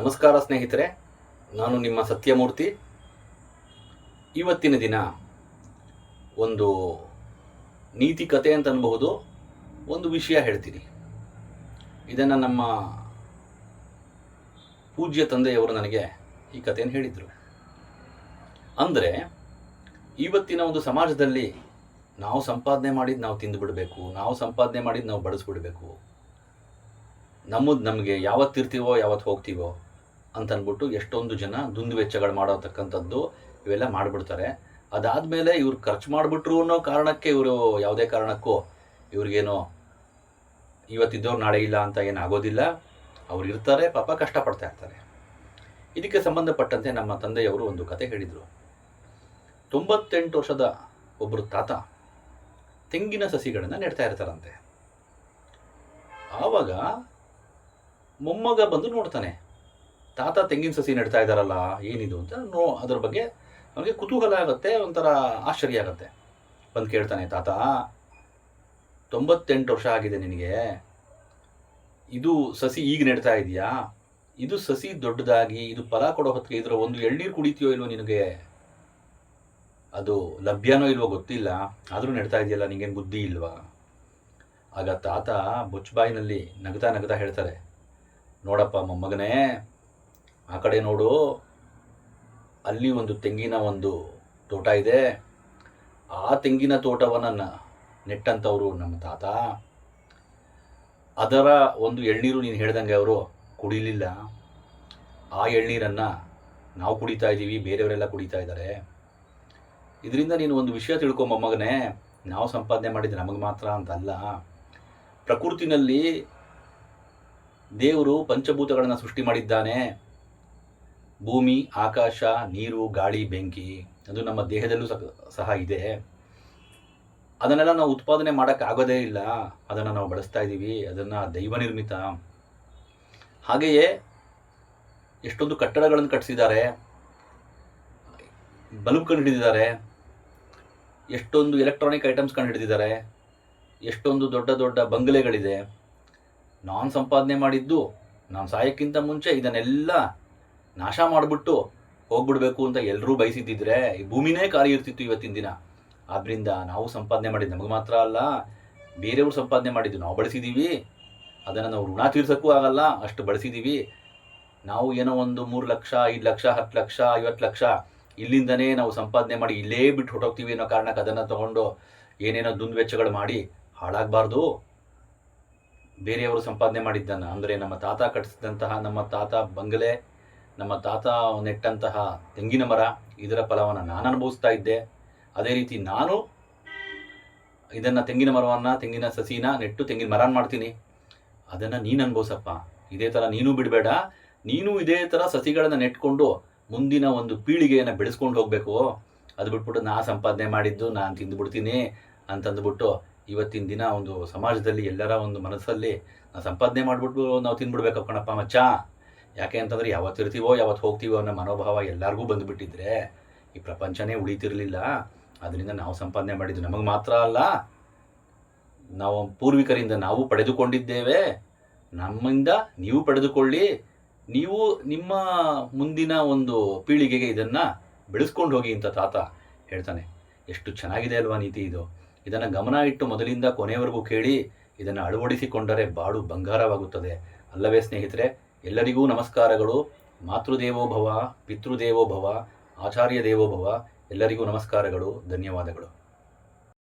ನಮಸ್ಕಾರ ಸ್ನೇಹಿತರೆ, ನಾನು ನಿಮ್ಮ ಸತ್ಯಮೂರ್ತಿ. ಇವತ್ತಿನ ದಿನ ಒಂದು ನೀತಿ ಕಥೆ ಅಂತ ಅನ್ಬಹುದು. ಒಂದು ವಿಷಯ ಹೇಳ್ತೀನಿ. ಇದನ್ನು ನಮ್ಮ ಪೂಜ್ಯ ತಂದೆಯವರು ನನಗೆ ಈ ಕಥೆಯನ್ನು ಹೇಳಿದರು. ಅಂದರೆ ಇವತ್ತಿನ ಒಂದು ಸಮಾಜದಲ್ಲಿ ನಾವು ಸಂಪಾದನೆ ಮಾಡಿದ್ದು ನಾವು ತಿಂದುಬಿಡಬೇಕು, ನಾವು ಸಂಪಾದನೆ ಮಾಡಿದ್ದು ನಾವು ಬಳಸ್ಬಿಡ್ಬೇಕು, ನಮಗೆ ಯಾವತ್ತಿರ್ತೀವೋ ಯಾವತ್ತು ಹೋಗ್ತೀವೋ ಅಂತನ್ಬಿಟ್ಟು ಎಷ್ಟೊಂದು ಜನ ದುಂದು ವೆಚ್ಚಗಳು ಮಾಡೋತಕ್ಕಂಥದ್ದು ಇವೆಲ್ಲ ಮಾಡಿಬಿಡ್ತಾರೆ. ಅದಾದಮೇಲೆ ಇವ್ರು ಖರ್ಚು ಮಾಡಿಬಿಟ್ರು ಅನ್ನೋ ಕಾರಣಕ್ಕೆ ಇವರು ಯಾವುದೇ ಕಾರಣಕ್ಕೂ ಇವ್ರಿಗೇನೋ ಇವತ್ತಿದ್ದವ್ರು ನಾಳೆ ಇಲ್ಲ ಅಂತ ಏನಾಗೋದಿಲ್ಲ. ಅವ್ರು ಇರ್ತಾರೆ, ಪಾಪ ಕಷ್ಟಪಡ್ತಾ ಇರ್ತಾರೆ. ಇದಕ್ಕೆ ಸಂಬಂಧಪಟ್ಟಂತೆ ನಮ್ಮ ತಂದೆಯವರು ಒಂದು ಕತೆ ಹೇಳಿದರು. 98 ವರ್ಷದ ಒಬ್ಬರು ತಾತ ತೆಂಗಿನ ಸಸಿಗಳನ್ನು ನೆಡ್ತಾ ಇರ್ತಾರಂತೆ. ಆವಾಗ ಮೊಮ್ಮಗ ಬಂದು ನೋಡ್ತಾನೆ, ತಾತ ತೆಂಗಿನ ಸಸಿ ನೆಡ್ತಾ ಇದ್ದಾರಲ್ಲ, ಏನಿದು ಅಂತ ಅದ್ರ ಬಗ್ಗೆ ಅವನಿಗೆ ಕುತೂಹಲ ಆಗುತ್ತೆ, ಒಂಥರ ಆಶ್ಚರ್ಯ ಆಗುತ್ತೆ. ಬಂದು ಕೇಳ್ತಾನೆ, ತಾತ 98 ವರ್ಷ ಆಗಿದೆ ನಿನಗೆ, ಇದು ಸಸಿ ಈಗ ನೆಡ್ತಾ ಇದೆಯಾ? ಇದು ಸಸಿ ದೊಡ್ಡದಾಗಿ ಇದು ಫಲ ಕೊಡೋ ಹೊತ್ತಿಗೆ ಇದರ ಒಂದು ಎಳ್ನೀರು ಕುಡಿತೀಯೋ ಇಲ್ವೋ, ನಿನಗೆ ಅದು ಲಭ್ಯನೋ ಇಲ್ವೋ ಗೊತ್ತಿಲ್ಲ, ಆದರೂ ನೆಡ್ತಾ ಇದೆಯಲ್ಲ, ನಿಂಗೇನು ಬುದ್ಧಿ ಇಲ್ವಾ? ಆಗ ತಾತ ಬೊಚ್ಚಬಾಯಿನಲ್ಲಿ ನಗ್ತಾ ನಗ್ತಾ ಹೇಳ್ತಾರೆ, ನೋಡಪ್ಪ ಮೊಮ್ಮಗನೇ, ಆ ಕಡೆ ನೋಡು, ಅಲ್ಲಿ ಒಂದು ತೆಂಗಿನ ಒಂದು ತೋಟ ಇದೆ. ಆ ತೆಂಗಿನ ತೋಟವನ್ನು ನೆಟ್ಟಂಥವರು ನಮ್ಮ ತಾತ. ಅದರ ಒಂದು ಎಳ್ನೀರು ನೀನು ಹೇಳ್ದಂಗೆ ಅವರು ಕುಡಿಲಿಲ್ಲ. ಆ ಎಳ್ನೀರನ್ನು ನಾವು ಕುಡಿತಾ ಇದ್ದೀವಿ, ಬೇರೆಯವರೆಲ್ಲ ಕುಡಿತಾ ಇದ್ದಾರೆ. ಇದರಿಂದ ನೀನು ಒಂದು ವಿಷಯ ತಿಳ್ಕೊ ಮೊಮ್ಮಗನೇ, ನಾವು ಸಂಪಾದನೆ ಮಾಡಿದ್ದು ನಮಗೆ ಮಾತ್ರ ಅಂತಲ್ಲ. ಪ್ರಕೃತಿನಲ್ಲಿ ದೇವರು ಪಂಚಭೂತಗಳನ್ನು ಸೃಷ್ಟಿ ಮಾಡಿದ್ದಾನೆ. ಭೂಮಿ, ಆಕಾಶ, ನೀರು, ಗಾಳಿ, ಬೆಂಕಿ, ಅದು ನಮ್ಮ ದೇಹದಲ್ಲೂ ಸಹ ಇದೆ. ಅದನ್ನೆಲ್ಲ ನಾವು ಉತ್ಪಾದನೆ ಮಾಡೋಕ್ಕಾಗೋದೇ ಇಲ್ಲ, ಅದನ್ನು ನಾವು ಬಳಸ್ತಾ ಇದ್ದೀವಿ. ಅದನ್ನು ದೈವ ನಿರ್ಮಿತ. ಹಾಗೆಯೇ ಎಷ್ಟೊಂದು ಕಟ್ಟಡಗಳನ್ನು ಕಟ್ಟಿಸಿದ್ದಾರೆ, ಬಲ್ಬ್ ಕಂಡು ಹಿಡಿದಿದ್ದಾರೆ, ಎಷ್ಟೊಂದು ಎಲೆಕ್ಟ್ರಾನಿಕ್ ಐಟಮ್ಸ್ ಕಂಡು ಹಿಡಿದಿದ್ದಾರೆ, ಎಷ್ಟೊಂದು ದೊಡ್ಡ ದೊಡ್ಡ ಬಂಗಲೆಗಳಿದೆ. ನಾನು ಸಂಪಾದನೆ ಮಾಡಿದ್ದು ನಾನು ಸಾಯಕ್ಕಿಂತ ಮುಂಚೆ ಇದನ್ನೆಲ್ಲ ನಾಶ ಮಾಡಿಬಿಟ್ಟು ಹೋಗ್ಬಿಡ್ಬೇಕು ಅಂತ ಎಲ್ಲರೂ ಬಯಸಿದ್ದಿದ್ರೆ ಈ ಭೂಮಿನೇ ಖಾಲಿ ಇರ್ತಿತ್ತು ಇವತ್ತಿನ ದಿನ. ಆದ್ದರಿಂದ ನಾವು ಸಂಪಾದನೆ ಮಾಡಿದ್ದು ನಮಗೆ ಮಾತ್ರ ಅಲ್ಲ, ಬೇರೆಯವರು ಸಂಪಾದನೆ ಮಾಡಿದ್ದು ನಾವು ಬಳಸಿದ್ದೀವಿ. ಅದನ್ನು ನಾವು ಋಣ ತೀರ್ಸೋಕ್ಕೂ ಆಗಲ್ಲ, ಅಷ್ಟು ಬಳಸಿದ್ದೀವಿ. ನಾವು ಏನೋ ಒಂದು 3 ಲಕ್ಷ, 5 ಲಕ್ಷ, 10 ಲಕ್ಷ, 50 ಲಕ್ಷ ಇಲ್ಲಿಂದನೇ ನಾವು ಸಂಪಾದನೆ ಮಾಡಿ ಇಲ್ಲೇ ಬಿಟ್ಟು ಹೊರಟೋಗ್ತೀವಿ ಅನ್ನೋ ಕಾರಣಕ್ಕೆ ಅದನ್ನು ತೊಗೊಂಡು ಏನೇನೋ ದುಂದು ವೆಚ್ಚಗಳು ಮಾಡಿ ಹಾಳಾಗಬಾರ್ದು. ಬೇರೆಯವರು ಸಂಪಾದನೆ ಮಾಡಿದ್ದನ್ನು, ಅಂದರೆ ನಮ್ಮ ತಾತ ಕಟ್ಟಿಸಿದಂತಹ, ನಮ್ಮ ತಾತ ಬಂಗಲೆ, ನಮ್ಮ ತಾತ ನೆಟ್ಟಂತಹ ತೆಂಗಿನ ಮರ, ಇದರ ಫಲವನ್ನು ನಾನು ಅನುಭವಿಸ್ತಾ ಇದ್ದೆ. ಅದೇ ರೀತಿ ನಾನು ಇದನ್ನು ತೆಂಗಿನ ಮರವನ್ನು, ತೆಂಗಿನ ಸಸಿನ ನೆಟ್ಟು ತೆಂಗಿನ ಮರನ ಮಾಡ್ತೀನಿ. ಅದನ್ನು ನೀನು ಅನುಭವಿಸಪ್ಪ. ಇದೇ ಥರ ನೀನು ಬಿಡಬೇಡ. ನೀನು ಇದೇ ಥರ ಸಸಿಗಳನ್ನು ನೆಟ್ಕೊಂಡು ಮುಂದಿನ ಒಂದು ಪೀಳಿಗೆಯನ್ನು ಬೆಳೆಸ್ಕೊಂಡು ಹೋಗಬೇಕು. ಅದು ಬಿಟ್ಬಿಟ್ಟು ನಾ ಸಂಪಾದನೆ ಮಾಡಿದ್ದು ನಾನು ತಿಂದುಬಿಡ್ತೀನಿ ಅಂತಂದುಬಿಟ್ಟು ಇವತ್ತಿನ ದಿನ ಒಂದು ಸಮಾಜದಲ್ಲಿ ಎಲ್ಲರ ಒಂದು ಮನಸ್ಸಲ್ಲಿ ನಾವು ಸಂಪಾದನೆ ಮಾಡಿಬಿಟ್ಟು ನಾವು ತಿಂದ್ಬಿಡ್ಬೇಕು ಕಣಪ್ಪ ಮಚ್ಚ. ಯಾಕೆ ಅಂತಂದರೆ ಯಾವತ್ತು ಇರ್ತೀವೋ ಯಾವತ್ತು ಹೋಗ್ತೀವೋ ಅನ್ನೋ ಮನೋಭಾವ ಎಲ್ಲರಿಗೂ ಬಂದುಬಿಟ್ಟಿದ್ರೆ ಈ ಪ್ರಪಂಚನೇ ಉಳಿತಿರಲಿಲ್ಲ. ಅದರಿಂದ ನಾವು ಸಂಪಾದನೆ ಮಾಡಿದ್ದು ನಮಗೆ ಮಾತ್ರ ಅಲ್ಲ, ನಾವು ಪೂರ್ವಿಕರಿಂದ ನಾವು ಪಡೆದುಕೊಂಡಿದ್ದೇವೆ. ನಮ್ಮಿಂದ ನೀವು ಪಡೆದುಕೊಳ್ಳಿ. ನೀವು ನಿಮ್ಮ ಮುಂದಿನ ಒಂದು ಪೀಳಿಗೆಗೆ ಇದನ್ನು ಬೆಳೆಸ್ಕೊಂಡು ಹೋಗಿ ಅಂತ ತಾತ ಹೇಳ್ತಾನೆ. ಎಷ್ಟು ಚೆನ್ನಾಗಿದೆ ಅಲ್ವಾ ನೀತಿ ಇದು. ಇದನ್ನು ಗಮನ ಇಟ್ಟು ಮೊದಲಿಂದ ಕೊನೆಯವರೆಗೂ ಕೇಳಿ ಇದನ್ನು ಅಳವಡಿಸಿಕೊಂಡರೆ ಬಾಳು ಬಂಗಾರವಾಗುತ್ತದೆ. ಅಲ್ಲವೇ ಸ್ನೇಹಿತರೆ? ಎಲ್ಲರಿಗೂ ನಮಸ್ಕಾರಗಳು. ಮಾತೃದೇವೋ ಭವ, ಪಿತೃದೇವೋ ಭವ, ಆಚಾರ್ಯ ದೇವೋ ಭವ. ಎಲ್ಲರಿಗೂ ನಮಸ್ಕಾರಗಳು, ಧನ್ಯವಾದಗಳು.